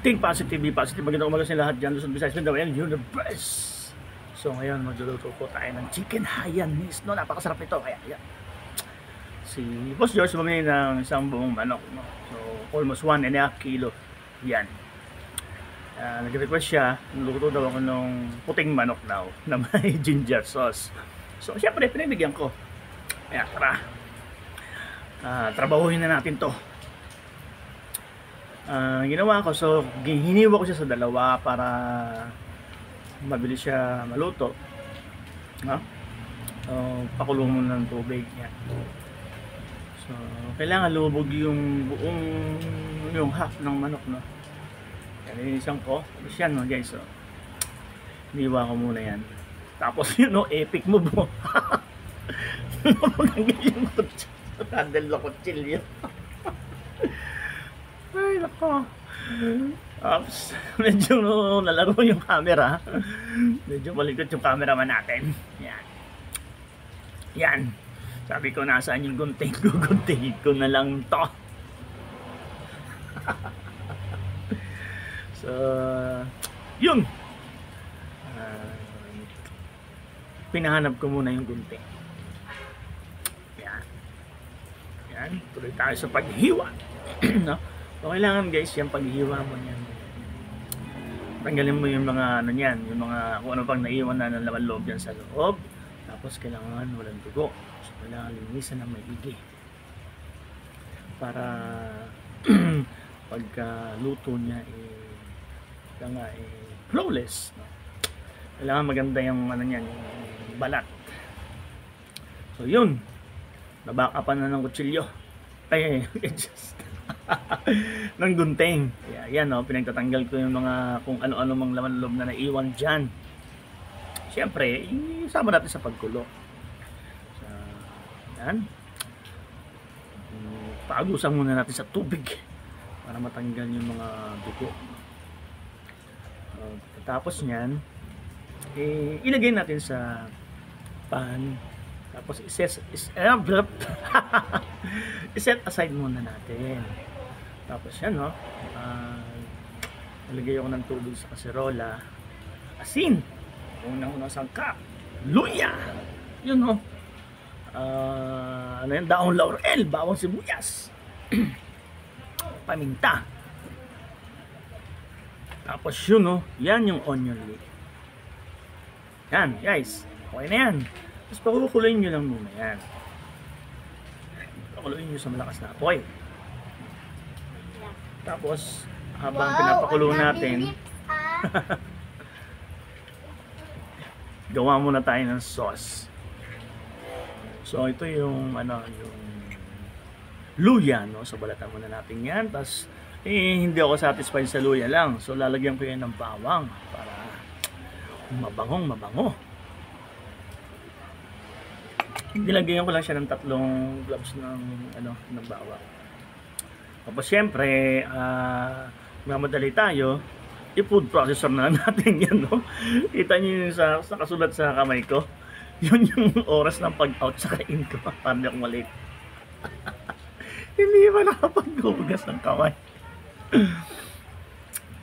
Think positive, be positive. Magandang umaga sa lahat dyan. Luzon, Visayas, Mindanao, and Universe. So ngayon, magluluto po tayo ng chicken Hayanese. No, napakasarap nito. Kaya, yan. Si Boss George bumili ng isang buong manok. No? So, almost 1.5 kilo. Yan. Nag-request siya, luto daw ako ng puting manok daw na may ginger sauce. So, syempre, pinibigyan ko. Kaya, tara. Trabahuhin na natin to. Ginawa ko, so hiniwa ko siya sa dalawa para mabilis siya maluto. No? So, pakulo mo ng tubig. Yan. So, kailangan lubog yung buong yung half ng manok, no? Nilinisan ko. Tapos yan, no, guys. So, hiniwa ko muna yan. Tapos yun, no, epic move mo. Magandang yung kutsilyo. Handle na kutsilyo. Ay, nako. Oops. Medyo nalaro yung camera. Medyo malikot yung cameraman natin. Yan. Yan. Sabi ko, nasaan yung gunting ko? Guntingin ko na lang to. So, yun. Pinahanap ko muna yung gunting. Yan. Yan. Tuloy tayo sa paghiwa. No? So, kailangan guys, yung paghiwa mo yan. Tanggalin mo yung mga ano yan, yung mga kung ano pang naiwan na ng laman loob yan sa loob. Tapos kailangan walang dugo. So, kailangan linisan ng maigi. Para pagka luto niya flawless. No? Kailangan maganda yung ano niyan, yung balat. So yun. Nabakapan na ng kutsilyo. Ay, just ng gunting. Kaya yan, no, pinagtatanggal ko yung mga kung ano-ano mang laman loob na naiwan dyan. Siyempre, isama natin sa pagkulo. So, yan. Paagusan muna natin sa tubig para matanggal yung mga dugo. Tapos nyan, ilagay natin sa pan. Tapos iset aside muna natin. Tapos yan, no, nalagay ako ng tubig sa kaserola. Asin, unang-unang sangkap, luya, yun, no, ano yan, daong laurel, bawang sibuyas, paminta. Tapos yun, no, yan yung onion leek. Yan guys, okay na yan. Tapos pakukuloyin nyo lang muna yan. Pakuloyin nyo sa malakas na apoy. Tapos habang pinapakulo natin, gawa muna tayo ng sauce. So ito yung ano, yung luya, no? So balatan muna natin yan. Tapos hindi ako satisfied sa luya lang. So lalagyan ko yan ng bawang para mabango. Nilagyan ko lang siya ng 3 globes ng ano, ng bawang. Tapos syempre, mamadali tayo, i-food processor na lang natin yan, no? Kita niyo yung sa kasulat sa kamay ko. Yun yung oras ng pag-out sa kain ko. Paano akong mali? Hindi ba nakapag-hugas ng kamay?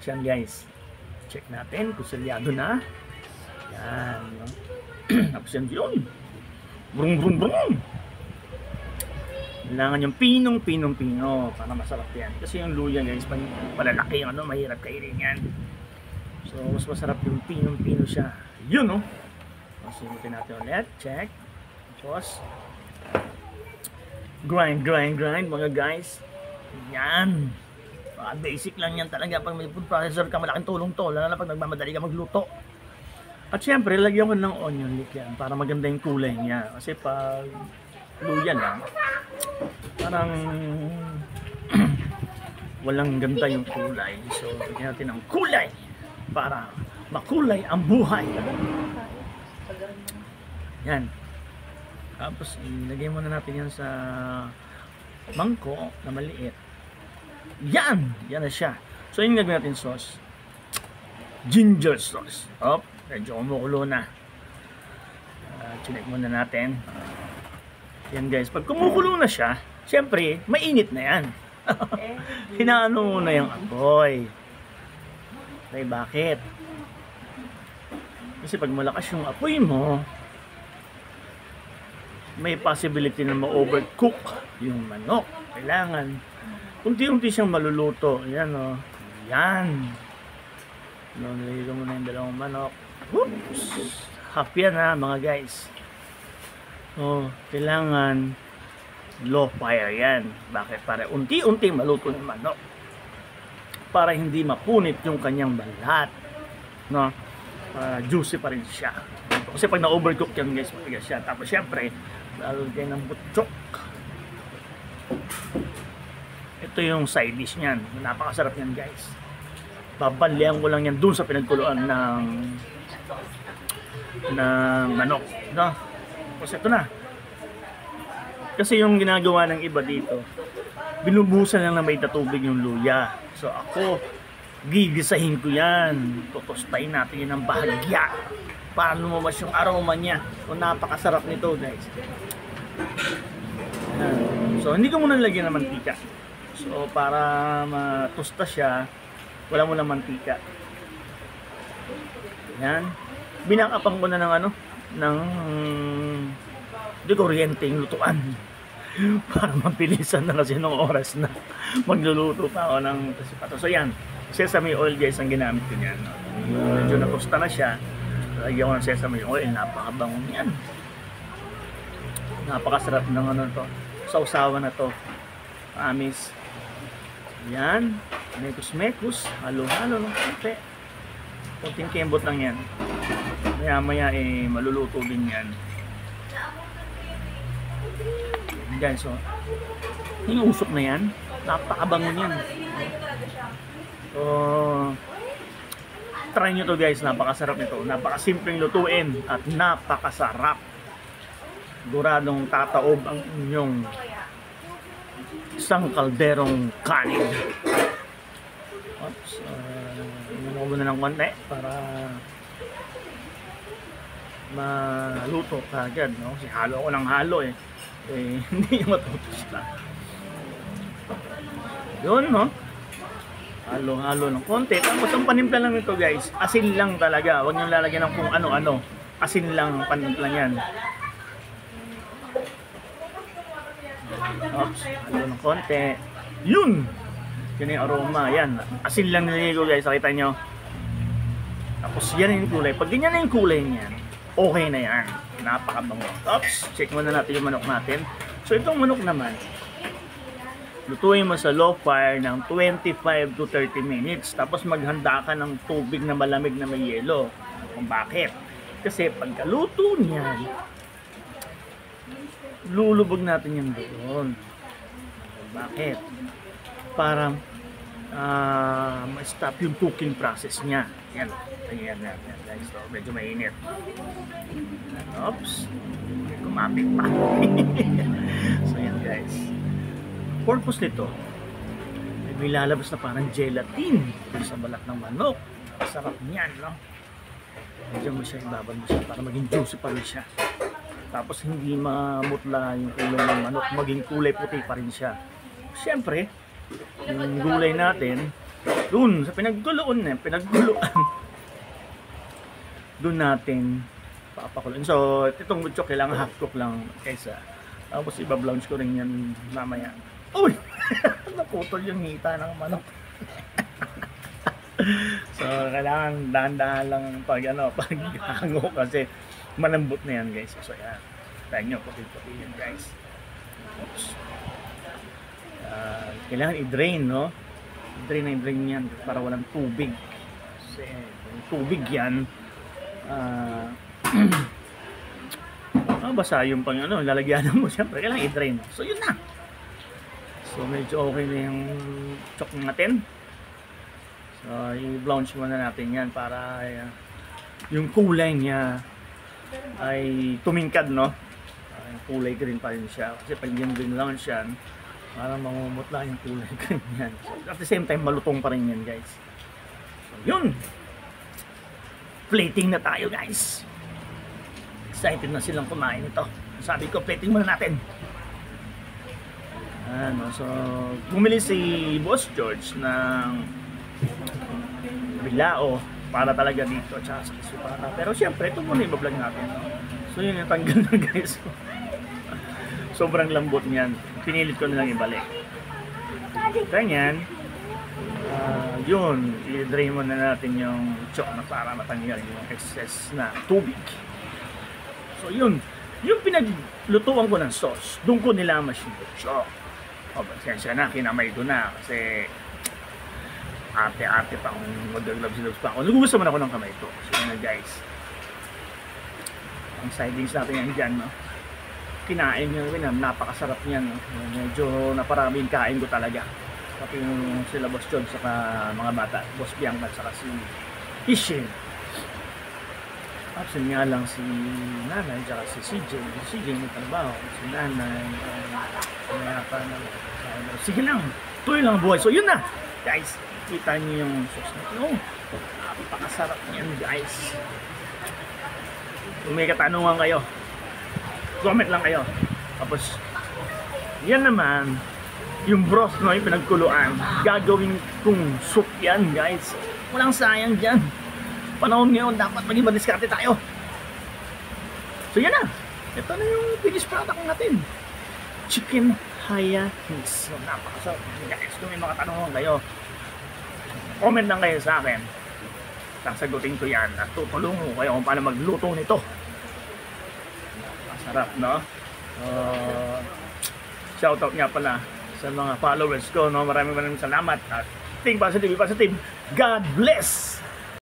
Yan guys. Check natin kung salyado na. Yan, no? Tapos yan yun. Brum. Kailangan yung pinong-pino para masarap yan. Kasi yung luya guys, malalaki yung ano, mahirap kainin yan. So, mas masarap yung pinong-pino siya. Yun, no? Masunutin natin ulit. Check. Tapos, grind mga guys. Yan. Basic lang yan talaga. Pag may food processor ka, malaking tulong to. Lalo na pag nagmamadali ka magluto. At syempre, lagyan ko ng onion leek yan para maganda yung kulay niya. Kasi pag luya lang, parang walang ganda yung kulay. So, lagyan natin ng kulay para makulay ang buhay. Yan. Tapos, ilagay muna natin yan sa mangkok na maliit. Yan! Yan na siya. So, yung lagyan natin sauce. Ginger sauce. Op, medyo kumukulo na. Chinek muna natin. Yan guys, pag kumukulo na siya, syempre, mainit na yan. Hinaano mo na yung apoy. Okay, bakit? Kasi pag malakas yung apoy mo, may possibility na ma-overcook yung manok. Kailangan unti-unti siyang maluluto. Ayan o. Yan. Nililigo mo na yung dalawang manok. Oops. Half yan ha mga guys. So, kailangan low fire yan. Bakit? Para unti-unti maluto yung manok. Para hindi mapunit yung kanyang balat. No? Juicy pa rin siya. Kasi pag na-overcook yan guys, matigas siya. Tapos syempre, lalagyan ng butchok. Ito yung side dish niyan. Napakasarap yan guys. Babanlihan ko lang yan dun sa pinagkuluan ng manok. No? Tapos ito na. Kasi yung ginagawa ng iba dito, binubusan lang na may tatubig yung luya. So ako, gigisahin ko yan. Tutustayin natin yan ng bahagya para lumabas yung aroma niya. So napakasarap nito guys. So hindi ko muna lagyan ng mantika. So para matusta siya, wala mo ng mantika. Yan. Binakapan ko na ng di kuryente yung lutuan. Para mabilisan na kasi nung oras na magluluto pa ako ng pasipato. So yan, sesame oil guys ang ginamit ko niyan. Medyo natusta na siya. Lagyan ko ng sesame oil, napakabango niyan. Napakasarap ng to. Sausawan na to. Amis. Yan. Mekus-mekus. Halo-halo ng konti. Kunting kembot lang yan. Maya-maya maluluto din yan. Yan, so yung usok na yan, napakabango niyan. So try nyo to guys, napakasarap nito. Napakasimpleng lutuin at napakasarap. Siguradong tataob ang inyong isang kalderong kanin. Oops, inuno mo na ng konti para maluto kagad, no? Kasi halo ko ng halo hindi matutusta. Yun, no? Halo-halo ng konti. Tapos ang panimpla lang nito guys, asin lang talaga. Huwag nyo lalagyan ng kung ano-ano. Asin lang ang panimpla niyan. Oops, halo ng konti. Yun! Yan yung aroma. Yan. Asin lang nilagay ko guys. Nakita nyo? Tapos yan yung kulay. Pag ganyan na yung kulay niyan, okay na yan. Napakabango. Oops, check muna natin yung manok natin. So itong manok naman, lutuin mo sa low fire ng 25 to 30 minutes. Tapos maghanda ka ng tubig na malamig na may yelo. Kung bakit? Kasi pagkaluto niyan, lulubog natin yung doon. Bakit? Para ma-stop yung cooking process niya. Yan. Ayan guys. So, medyo mainit. Oops. Kumapit pa. So yan guys. Purpose nito, may lalabas na parang gelatin sa balat ng manok. Sarap niyan, no? Medyo mo siya, ibabal mo siya para maging juicy pa rin siya. Tapos hindi mamutla yung ulo ng manok, maging kulay puti pa rin siya. Siyempre, yung gulay natin, dun sa pinagguloan dun natin papakuloan. So, itong butchok kailangan half cook lang kaysa. Tapos iba-blanch ko rin yan mamaya. Uy! Naputol yung hita ng manok. So, kailangan dahan-dahan lang paghango kasi malambot na yan guys. So, yan. Tayo nyo, puti-puti yan guys. Oops. Kailangan i-drain, no? I-drain yan para walang tubig. Kasi yung tubig yan, basa yung pang lalagyan mo, syempre kailangan i-drain. So yun na. So medyo okay na yung chok natin. So i-blanch muna natin yan para yung kulay niya ay tumingkad, no? Yung kulay green pa rin siya. Kasi pag yung blanch yan, parang mamumutla yung kulay green yan. So, at the same time malutong pa rin yan guys. So yun. Plating na tayo guys. Excited na silang kumain ito. Sabi ko plating muna natin. Ano, so, bumili si Boss George ng bilao para talaga dito, tsaka sa Kisupara. Pero syempre, ito muna i-vlog natin. No? So, yun yung tanggal na guys. Sobrang lambot niyan. Pinilit ko nilang ibalik. Ganyan. Yun, i-drain mo na natin yung chok na para matanggal yung excess na tubig. So, yun. Yung pinaglutuan ko ng sauce, doon ko nilamas yung chok. O, pasensya na, kinamay ko na kasi arte-arte pa akong mag-gloves pa ako. Nagugusto man ako ng kamay ko. So, yun na guys. Ang sidings natin yan dyan, no? Kinain nyo rin, napakasarap niyan, no? Medyo naparaming kain ko talaga. Pati yung sila Boss John, saka mga bata, Boss Bianca, saka si Ishin. Absent nga lang si nanay, saka si CJ. Si CJ may trabaho, si nanay, sige lang, tuloy lang ang buhay. So yun na, guys, kita niyo yung sauce na ito. Napakasarap niyan, guys. Kung may katanungan kayo, comment lang kayo. Tapos, yan naman, yung broth, no, yung pinagkuluan, gagawin kong soup yan, guys. Walang sayang dyan. Panahon ngayon, dapat maging madiskarte tayo. So, yan na. Ito na yung finished product natin. Chicken Hayanese. So, napakasarap. Guys, kung may mga tanungan kayo, comment lang kayo sa akin. Sasagutin ko yan at tutulungan ko kayo kung paano magluto nito. Masarap, no? Shoutout nga pala sa mga followers ko, no? Maraming salamat at think positive, God bless!